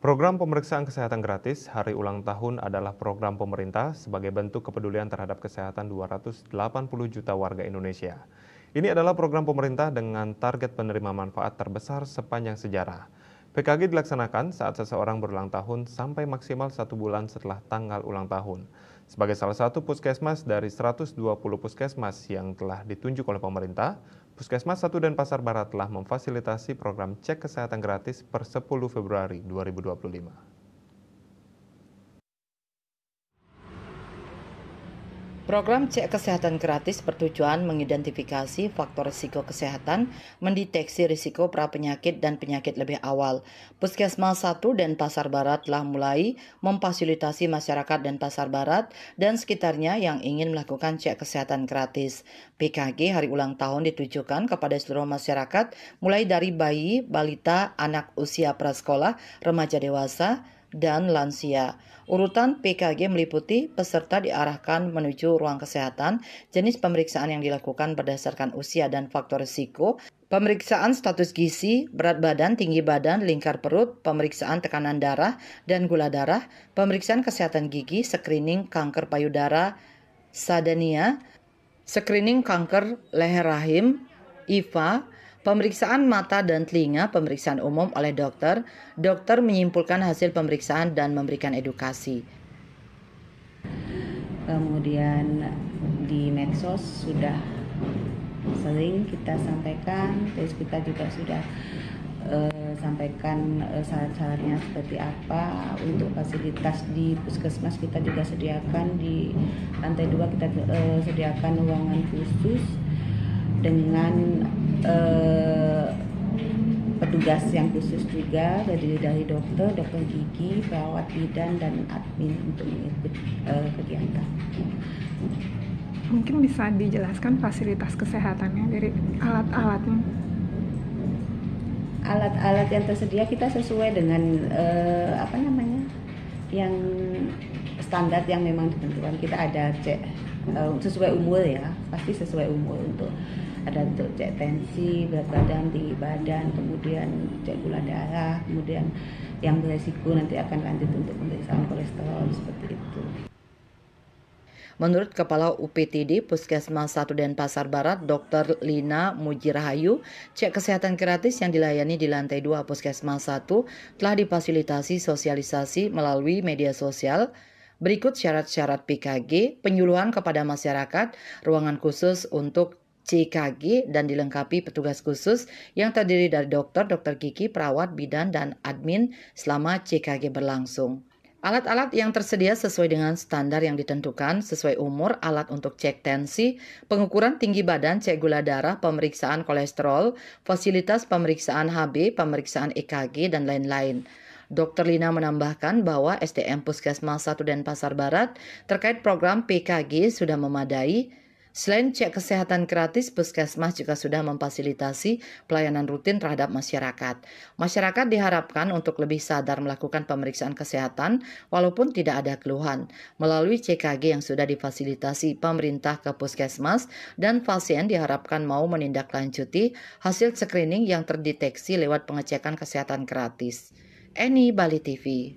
Program pemeriksaan kesehatan gratis hari ulang tahun adalah program pemerintah sebagai bentuk kepedulian terhadap kesehatan 280 juta warga Indonesia. Ini adalah program pemerintah dengan target penerima manfaat terbesar sepanjang sejarah. PKG dilaksanakan saat seseorang berulang tahun sampai maksimal 1 bulan setelah tanggal ulang tahun. Sebagai salah satu puskesmas dari 120 puskesmas yang telah ditunjuk oleh pemerintah, Puskesmas 1 Denpasar Barat telah memfasilitasi program cek kesehatan gratis per 10 Februari 2025. Program cek kesehatan gratis bertujuan mengidentifikasi faktor risiko kesehatan, mendeteksi risiko pra-penyakit dan penyakit lebih awal. Puskesmas 1 Denpasar Barat telah mulai memfasilitasi masyarakat Denpasar Barat dan sekitarnya yang ingin melakukan cek kesehatan gratis. PKG hari ulang tahun ditujukan kepada seluruh masyarakat, mulai dari bayi, balita, anak usia prasekolah, remaja dewasa, dan lansia. Urutan PKG meliputi peserta diarahkan menuju ruang kesehatan, jenis pemeriksaan yang dilakukan berdasarkan usia dan faktor risiko, pemeriksaan status gizi, berat badan, tinggi badan, lingkar perut, pemeriksaan tekanan darah dan gula darah, pemeriksaan kesehatan gigi, screening kanker payudara, sadania, screening kanker leher rahim, IVA, pemeriksaan mata dan telinga, pemeriksaan umum oleh dokter. Dokter menyimpulkan hasil pemeriksaan dan memberikan edukasi. Kemudian di medsos sudah sering kita sampaikan, terus kita juga sudah sampaikan syarat-syaratnya seperti apa. Untuk fasilitas di puskesmas kita juga sediakan di lantai 2 kita sediakan ruangan khusus dengan petugas yang khusus juga, terdiri dari dokter gigi, perawat bidan, dan admin untuk mengikuti kegiatan. Mungkin bisa dijelaskan fasilitas kesehatannya dari alat-alatnya. Alat-alat yang tersedia kita sesuai dengan yang standar yang memang ditentukan. Kita ada cek sesuai umur ya, pasti sesuai umur. Ada untuk cek tensi, berat badan, tinggi badan, kemudian cek gula darah, kemudian yang beresiko nanti akan lanjut untuk pemeriksaan kolesterol, seperti itu. Menurut Kepala UPTD Puskesmas 1 Denpasar Barat, Dr. Lina Mujirahayu, cek kesehatan gratis yang dilayani di lantai 2 Puskesmas 1 telah difasilitasi sosialisasi melalui media sosial. Berikut syarat-syarat PKG, penyuluhan kepada masyarakat, ruangan khusus untuk CKG dan dilengkapi petugas khusus yang terdiri dari dokter gigi, perawat, bidan, dan admin selama CKG berlangsung. Alat-alat yang tersedia sesuai dengan standar yang ditentukan, sesuai umur, alat untuk cek tensi, pengukuran tinggi badan, cek gula darah, pemeriksaan kolesterol, fasilitas pemeriksaan HB, pemeriksaan EKG, dan lain-lain. Dr. Lina menambahkan bahwa SDM Puskesmas 1 Denpasar Barat terkait program PKG sudah memadai. Selain cek kesehatan gratis, Puskesmas juga sudah memfasilitasi pelayanan rutin terhadap masyarakat. Masyarakat diharapkan untuk lebih sadar melakukan pemeriksaan kesehatan walaupun tidak ada keluhan melalui CKG yang sudah difasilitasi pemerintah ke Puskesmas, dan pasien diharapkan mau menindaklanjuti hasil screening yang terdeteksi lewat pengecekan kesehatan gratis. Eni, Bali TV.